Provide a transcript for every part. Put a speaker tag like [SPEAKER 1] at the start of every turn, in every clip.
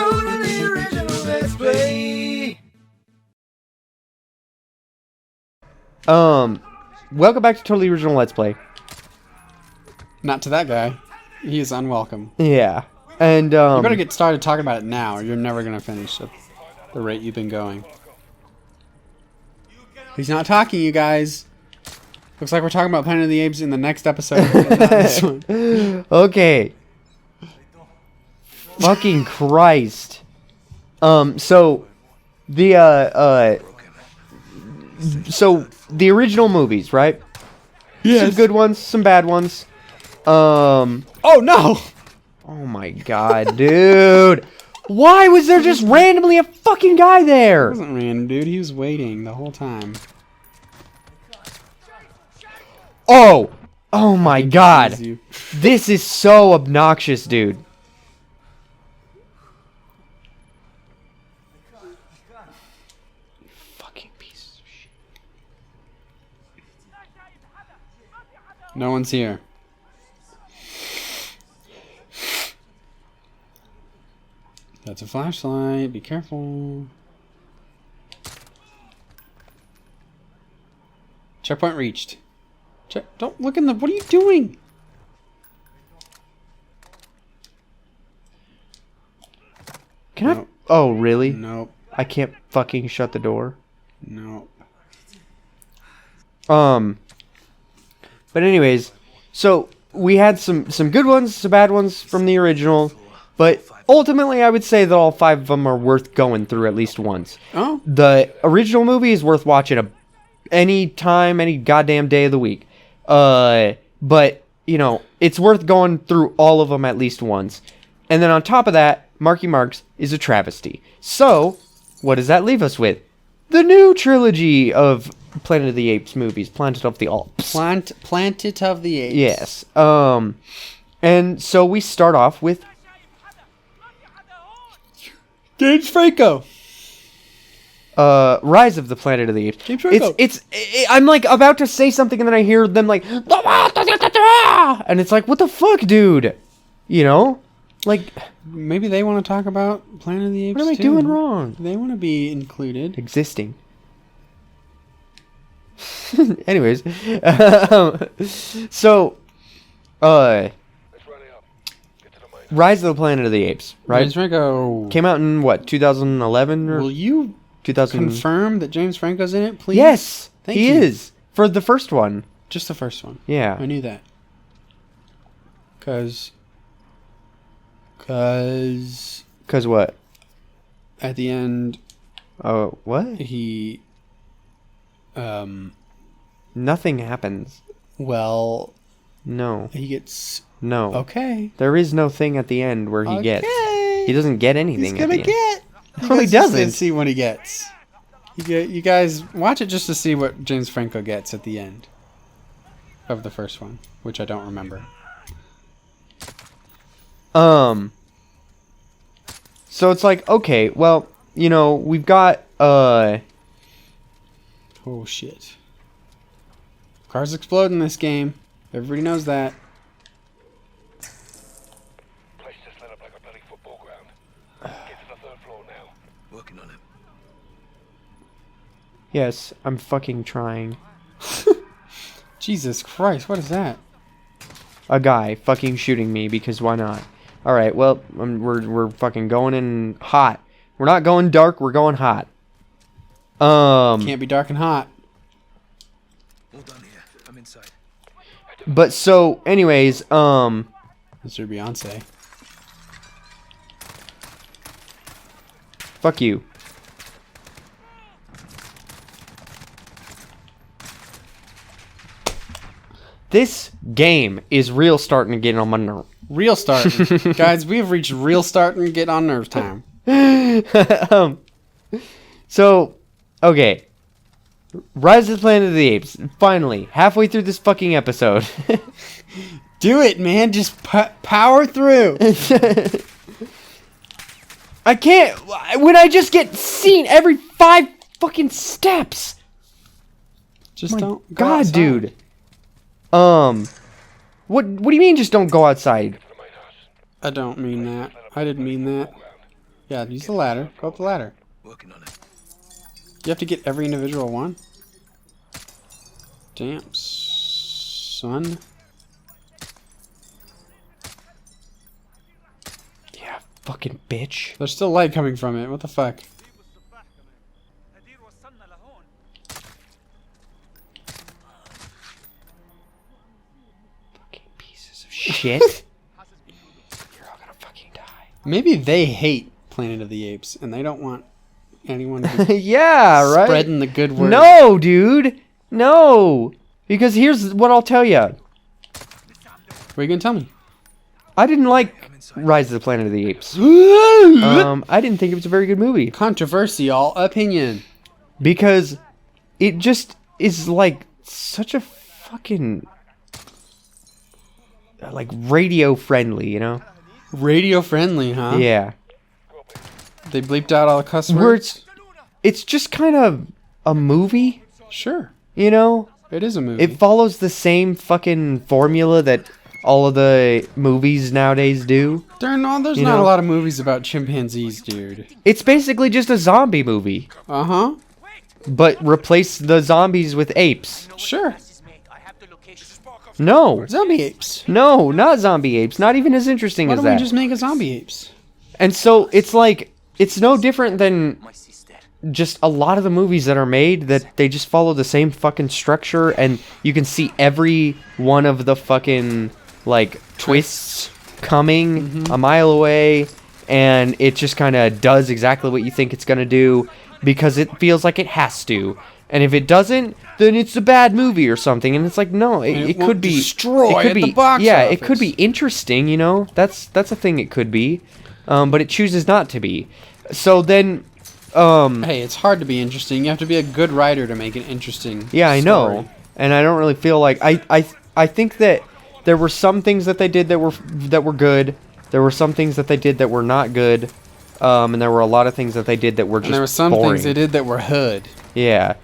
[SPEAKER 1] Totally original Let's Play.
[SPEAKER 2] Welcome back to Totally Original Let's Play.
[SPEAKER 3] Not to that guy. He is unwelcome.
[SPEAKER 2] Yeah. And,
[SPEAKER 3] You better get started talking about it now, or you're never going to finish at the rate you've been going. He's not talking, you guys. Looks like we're talking about Planet of the Apes in the next episode. Not this one.
[SPEAKER 2] Okay. Fucking Christ. So the original movies, right?
[SPEAKER 3] Yes.
[SPEAKER 2] Some good ones, some bad ones.
[SPEAKER 3] Oh no!
[SPEAKER 2] Oh my god, dude. Why was there just randomly a fucking guy
[SPEAKER 3] It
[SPEAKER 2] there?
[SPEAKER 3] wasn't random, dude. He was waiting the whole time.
[SPEAKER 2] Oh! Oh my god.
[SPEAKER 3] Tease you.
[SPEAKER 2] This is so obnoxious, dude. Fucking piece of shit.
[SPEAKER 3] No one's here. That's a flashlight. Be careful. Checkpoint reached. Don't look in the... What are you doing?
[SPEAKER 2] Can
[SPEAKER 3] Nope.
[SPEAKER 2] I? Oh, really?
[SPEAKER 3] Nope.
[SPEAKER 2] I can't fucking shut the door.
[SPEAKER 3] Nope.
[SPEAKER 2] But anyways, so we had some good ones, some bad ones from the original, but ultimately I would say that all 5 of them are worth going through at least once.
[SPEAKER 3] Oh?
[SPEAKER 2] The original movie is worth watching any time, any goddamn day of the week. But, you know, it's worth going through all of them at least once. And then on top of that, Marky Mark's is a travesty. So, what does that leave us with? The new trilogy of Planet of the Apes movies, Planet of the Alps.
[SPEAKER 3] Planet of the Apes.
[SPEAKER 2] Yes. And so we start off with
[SPEAKER 3] James Franco.
[SPEAKER 2] Rise of the Planet of the Apes.
[SPEAKER 3] James Franco.
[SPEAKER 2] I'm like about to say something and then I hear them like, and it's like, what the fuck, dude? You know? Like,
[SPEAKER 3] Maybe they want to talk about Planet of the Apes.
[SPEAKER 2] what am I
[SPEAKER 3] too.
[SPEAKER 2] doing wrong?
[SPEAKER 3] They want to be included.
[SPEAKER 2] Existing. Anyways, so, Rise of the Planet of the Apes, right?
[SPEAKER 3] James Franco.
[SPEAKER 2] Came out in what, 2011 or
[SPEAKER 3] Will you
[SPEAKER 2] 2000?
[SPEAKER 3] confirm that James Franco's in it, please?
[SPEAKER 2] Yes,
[SPEAKER 3] Thank
[SPEAKER 2] he
[SPEAKER 3] you.
[SPEAKER 2] is for the first one.
[SPEAKER 3] Just the first one.
[SPEAKER 2] Yeah.
[SPEAKER 3] I knew that. Cause
[SPEAKER 2] Cause what?
[SPEAKER 3] at the end
[SPEAKER 2] Oh, what?
[SPEAKER 3] he
[SPEAKER 2] Nothing happens.
[SPEAKER 3] well
[SPEAKER 2] No,
[SPEAKER 3] he gets
[SPEAKER 2] no.
[SPEAKER 3] okay.
[SPEAKER 2] There is no thing at the end where he gets. He doesn't get anything
[SPEAKER 3] He's
[SPEAKER 2] at
[SPEAKER 3] gonna
[SPEAKER 2] the end.
[SPEAKER 3] get.
[SPEAKER 2] No, he doesn't.
[SPEAKER 3] Let's see what he gets. You guys watch it just to see what James Franco gets at the end of the first one, which I don't remember.
[SPEAKER 2] So it's like, okay, well, you know, we've got,
[SPEAKER 3] Oh shit. Cars explode in this game. Everybody knows that.
[SPEAKER 1] Place just lit up like a bloody football ground. Get to the 3rd floor now. Working on it.
[SPEAKER 2] yes, I'm fucking trying.
[SPEAKER 3] Jesus Christ, what is that?
[SPEAKER 2] A guy fucking shooting me because why not? All right, well, we're fucking going in hot. We're not going dark, we're going hot.
[SPEAKER 3] Can't be dark and hot.
[SPEAKER 1] All done here. I'm inside.
[SPEAKER 2] But so anyways,
[SPEAKER 3] Mr. Beyonce.
[SPEAKER 2] fuck you. This game is real starting to get on my nerve.
[SPEAKER 3] Real starting. Guys, we have reached real starting get on nerve time.
[SPEAKER 2] So, okay. Rise of the Planet of the Apes. Finally, halfway through this fucking episode.
[SPEAKER 3] Do it, man. Just power through.
[SPEAKER 2] I can't. When I just get seen every 5 fucking steps.
[SPEAKER 3] Just don't go
[SPEAKER 2] God,
[SPEAKER 3] outside.
[SPEAKER 2] dude. What do you mean just don't go outside?
[SPEAKER 3] I don't mean that. I didn't mean that. Yeah, use the ladder. Go up the ladder.
[SPEAKER 1] Working on it.
[SPEAKER 3] You have to get every individual one? Damn, son.
[SPEAKER 2] Yeah, fucking bitch.
[SPEAKER 3] There's still light coming from it. What the fuck?
[SPEAKER 2] Fucking pieces of shit. You're all gonna fucking die.
[SPEAKER 3] Maybe they hate Planet of the Apes and they don't want anyone to
[SPEAKER 2] Yeah, right?
[SPEAKER 3] spreading the good word.
[SPEAKER 2] No, dude. No. Because here's what I'll tell you.
[SPEAKER 3] What are you gonna tell me?
[SPEAKER 2] I didn't like Rise of the Planet of the Apes. I didn't think it was a very good movie.
[SPEAKER 3] Controversial opinion.
[SPEAKER 2] Because it just is like such a fucking like radio friendly, you know?
[SPEAKER 3] Radio friendly, huh?
[SPEAKER 2] Yeah.
[SPEAKER 3] They bleeped out all the cuss
[SPEAKER 2] Where
[SPEAKER 3] words.
[SPEAKER 2] it's just kind of a movie,
[SPEAKER 3] Sure.
[SPEAKER 2] you know?
[SPEAKER 3] It is a movie.
[SPEAKER 2] It follows the same fucking formula that all of the movies nowadays do.
[SPEAKER 3] There's
[SPEAKER 2] You
[SPEAKER 3] not
[SPEAKER 2] know?
[SPEAKER 3] a lot of movies about chimpanzees, dude.
[SPEAKER 2] It's basically just a zombie movie,
[SPEAKER 3] Uh-huh.
[SPEAKER 2] but replace the zombies with apes.
[SPEAKER 3] Sure.
[SPEAKER 2] No.
[SPEAKER 3] Zombie apes.
[SPEAKER 2] No, not zombie apes. Not even as interesting
[SPEAKER 3] Why
[SPEAKER 2] as
[SPEAKER 3] don't we
[SPEAKER 2] that.
[SPEAKER 3] just make a zombie apes?
[SPEAKER 2] And so it's like, it's no different than just a lot of the movies that are made that they just follow the same fucking structure, and you can see every one of the fucking like twists coming a mile away, and it just kind of does exactly what you think it's going to do because it feels like it has to. And if it doesn't, then it's a bad movie or something. And it's like, no, it
[SPEAKER 3] won't
[SPEAKER 2] could be
[SPEAKER 3] destroy
[SPEAKER 2] it could
[SPEAKER 3] at
[SPEAKER 2] be
[SPEAKER 3] the box
[SPEAKER 2] yeah, it could
[SPEAKER 3] office.
[SPEAKER 2] be interesting, you know. That's a thing it could be. But it chooses not to be. So then
[SPEAKER 3] Hey, it's hard to be interesting. You have to be a good writer to make it interesting.
[SPEAKER 2] yeah, I know.
[SPEAKER 3] story.
[SPEAKER 2] And I don't really feel like I think that there were some things that they did that were good. There were some things that they did that were not good. And there were a lot of things that they did that were just
[SPEAKER 3] And there were some
[SPEAKER 2] boring.
[SPEAKER 3] things they did that were hood.
[SPEAKER 2] Yeah.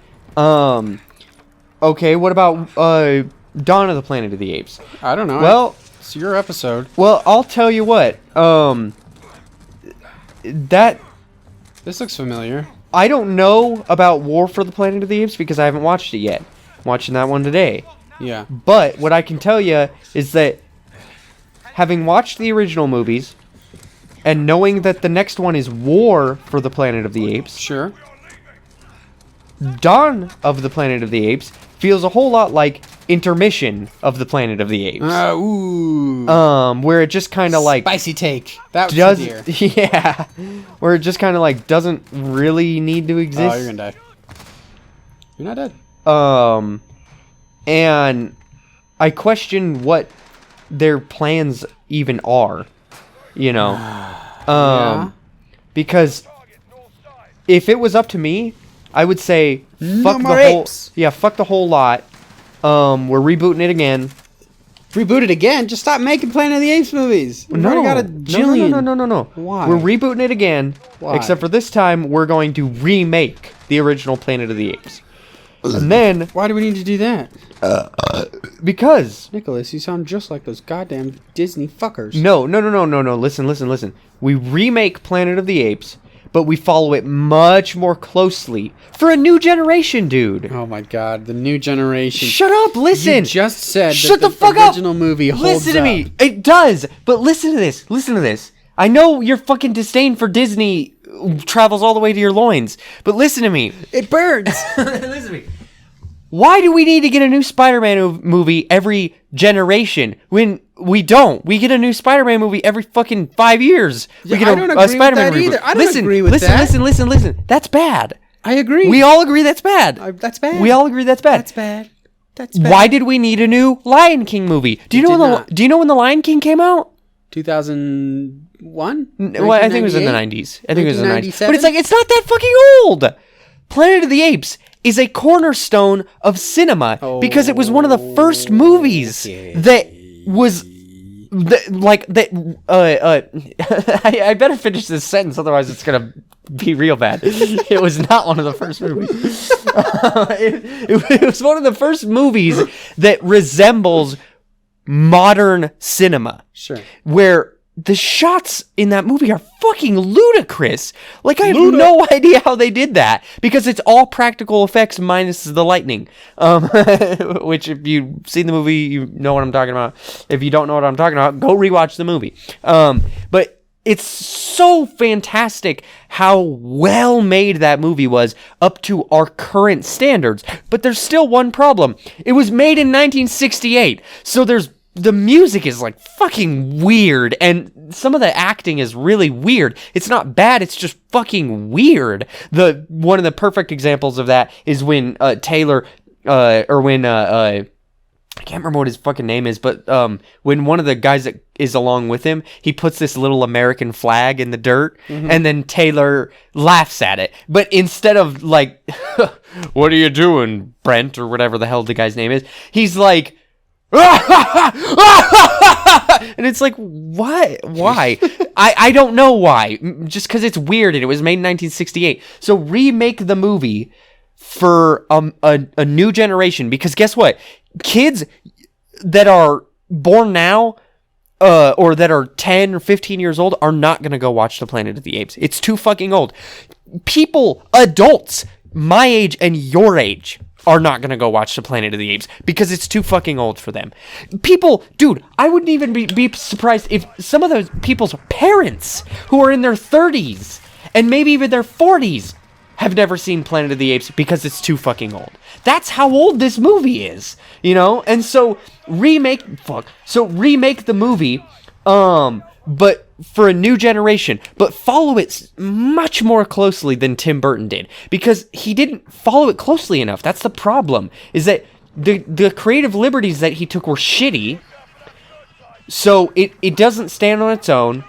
[SPEAKER 2] Okay, what about Dawn of the Planet of the Apes?
[SPEAKER 3] I don't know.
[SPEAKER 2] Well,
[SPEAKER 3] it's your episode.
[SPEAKER 2] well, I'll tell you what. That
[SPEAKER 3] This looks familiar.
[SPEAKER 2] I don't know about War for the Planet of the Apes because I haven't watched it yet. I'm watching that one today.
[SPEAKER 3] Yeah.
[SPEAKER 2] But what I can tell you is that having watched the original movies and knowing that the next one is War for the Planet of the Apes,
[SPEAKER 3] Sure.
[SPEAKER 2] Dawn of the Planet of the Apes feels a whole lot like Intermission of the Planet of the Apes.
[SPEAKER 3] Ooh.
[SPEAKER 2] Where it just kind of like
[SPEAKER 3] Spicy take. That was
[SPEAKER 2] does
[SPEAKER 3] severe.
[SPEAKER 2] yeah, where it just kind of like doesn't really need to exist.
[SPEAKER 3] Oh, you're gonna die. You're not dead.
[SPEAKER 2] And I question what their plans even are, you know,
[SPEAKER 3] Yeah.
[SPEAKER 2] because if it was up to me, I would say
[SPEAKER 3] No
[SPEAKER 2] fuck the
[SPEAKER 3] more
[SPEAKER 2] whole,
[SPEAKER 3] apes.
[SPEAKER 2] yeah, fuck the whole lot. We're rebooting it again.
[SPEAKER 3] Reboot it again. Just stop making Planet of the Apes movies. We've already got a jillion.
[SPEAKER 2] No.
[SPEAKER 3] Why?
[SPEAKER 2] We're rebooting it again.
[SPEAKER 3] Why?
[SPEAKER 2] Except for this time, we're going to remake the original Planet of the Apes. And then,
[SPEAKER 3] Why do we need to do that?
[SPEAKER 2] because
[SPEAKER 3] Nicholas, you sound just like those goddamn Disney fuckers.
[SPEAKER 2] no. Listen. We remake Planet of the Apes, but we follow it much more closely for a new generation, dude.
[SPEAKER 3] Oh my god, the new generation.
[SPEAKER 2] Shut up! Listen.
[SPEAKER 3] You just said
[SPEAKER 2] Shut
[SPEAKER 3] that
[SPEAKER 2] the fuck up!
[SPEAKER 3] original movie holds
[SPEAKER 2] Listen to
[SPEAKER 3] up.
[SPEAKER 2] me. It does, but listen to this. Listen to this. I know your fucking disdain for Disney travels all the way to your loins, but listen to me.
[SPEAKER 3] It burns.
[SPEAKER 2] Listen to me. Why do we need to get a new Spider-Man movie every generation when we don't? We get a new Spider-Man movie every fucking 5 years.
[SPEAKER 3] Yeah,
[SPEAKER 2] we get
[SPEAKER 3] I don't agree with that
[SPEAKER 2] reboot.
[SPEAKER 3] either. I don't agree with that.
[SPEAKER 2] Listen. That's bad.
[SPEAKER 3] I agree.
[SPEAKER 2] We all agree that's bad.
[SPEAKER 3] That's bad.
[SPEAKER 2] We all agree that's bad.
[SPEAKER 3] That's bad. That's bad.
[SPEAKER 2] Why did we need a new Lion King movie? Do you know when the Lion King came out?
[SPEAKER 3] 2001?
[SPEAKER 2] Well, I think it was in the 90s. I think it was in the 90s.
[SPEAKER 3] 1997?
[SPEAKER 2] But it's like, it's not that fucking old. Planet of the Apes is a cornerstone of cinema because it was one of the first movies that was I better finish this sentence, otherwise it's gonna be real bad. It was not one of the first movies. It was one of the first movies that resembles modern cinema.
[SPEAKER 3] Sure.
[SPEAKER 2] Where the shots in that movie are fucking ludicrous. Like, I have no idea how they did that, because it's all practical effects minus the lightning. Which, if you've seen the movie, you know what I'm talking about. If you don't know what I'm talking about, go rewatch the movie. But it's so fantastic how well made that movie was up to our current standards. But there's still one problem. It was made in 1968, so the music is like fucking weird, and some of the acting is really weird. It's not bad, it's just fucking weird. One of the perfect examples of that is when Taylor, I can't remember what his fucking name is, but when one of the guys that is along with him, he puts this little American flag in the dirt, and then Taylor laughs at it. But instead of like, what are you doing, Brent, or whatever the hell the guy's name is, he's like, and it's like, what? Why? I don't know why. Just because it's weird, and it was made in 1968. So remake the movie for a new generation, because guess what? Kids that are born now, or that are 10 or 15 years old, are not going to go watch the Planet of the Apes. It's too fucking old. People, adults, my age and your age, are not going to go watch the Planet of the Apes because it's too fucking old for them. People, dude, I wouldn't even be surprised if some of those people's parents who are in their 30s and maybe even their 40s have never seen Planet of the Apes because it's too fucking old. That's how old this movie is, you know? And so remake the movie, but for a new generation, but follow it much more closely than Tim Burton did, because he didn't follow it closely enough. That's the problem, is that the creative liberties that he took were shitty, so it doesn't stand on its own.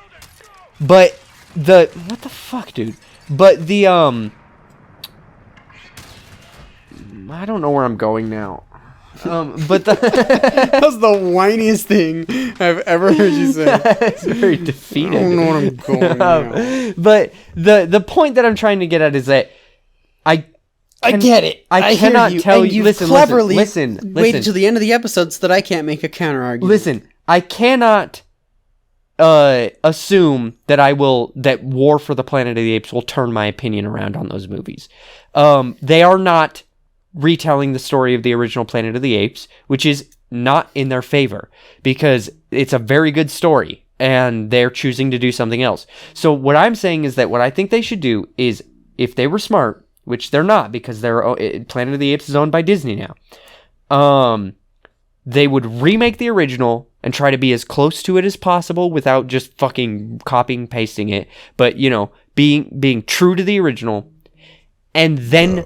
[SPEAKER 2] But what the fuck, dude? But I don't know where I'm going now. But that
[SPEAKER 3] was the whiniest thing I've ever heard you say.
[SPEAKER 2] It's very defeated.
[SPEAKER 3] I don't know where I'm going now.
[SPEAKER 2] But the point that I'm trying to get at is that I
[SPEAKER 3] get it.
[SPEAKER 2] I cannot tell you. Listen, listen.
[SPEAKER 3] Waited till the end of the episode so that I can't make a counter argument.
[SPEAKER 2] Listen, I cannot assume that War for the Planet of the Apes will turn my opinion around on those movies. They are not retelling the story of the original Planet of the Apes, which is not in their favor, because it's a very good story and they're choosing to do something else. So what I'm saying is that what I think they should do is, if they were smart, which they're not, because Planet of the Apes is owned by Disney now, they would remake the original and try to be as close to it as possible without just fucking copying pasting it, but, you know, being true to the original, and then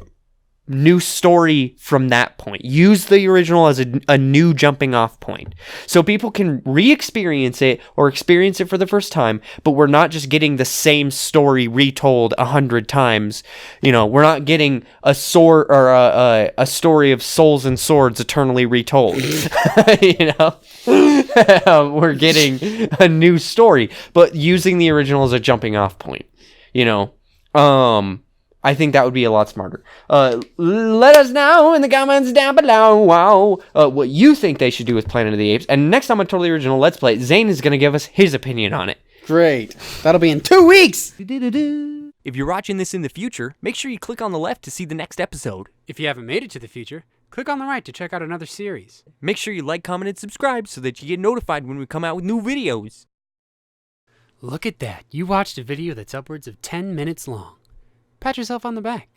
[SPEAKER 2] new story from that point. Use the original as a new jumping off point, so people can re-experience it or experience it for the first time, but we're not just getting the same story retold 100 times. You know, we're not getting a sword or a story of souls and swords eternally retold. You know, we're getting a new story, but using the original as a jumping off point. You know, I think that would be a lot smarter. Let us know in the comments down below what you think they should do with Planet of the Apes. And next time on Totally Original Let's Play, Zane is going to give us his opinion on it.
[SPEAKER 3] Great. That'll be in 2 weeks!
[SPEAKER 2] If you're watching this in the future, make sure you click on the left to see the next episode.
[SPEAKER 3] If you haven't made it to the future, click on the right to check out another series.
[SPEAKER 2] Make sure you like, comment, and subscribe so that you get notified when we come out with new videos.
[SPEAKER 3] Look at that. You watched a video that's upwards of 10 minutes long. Pat yourself on the back.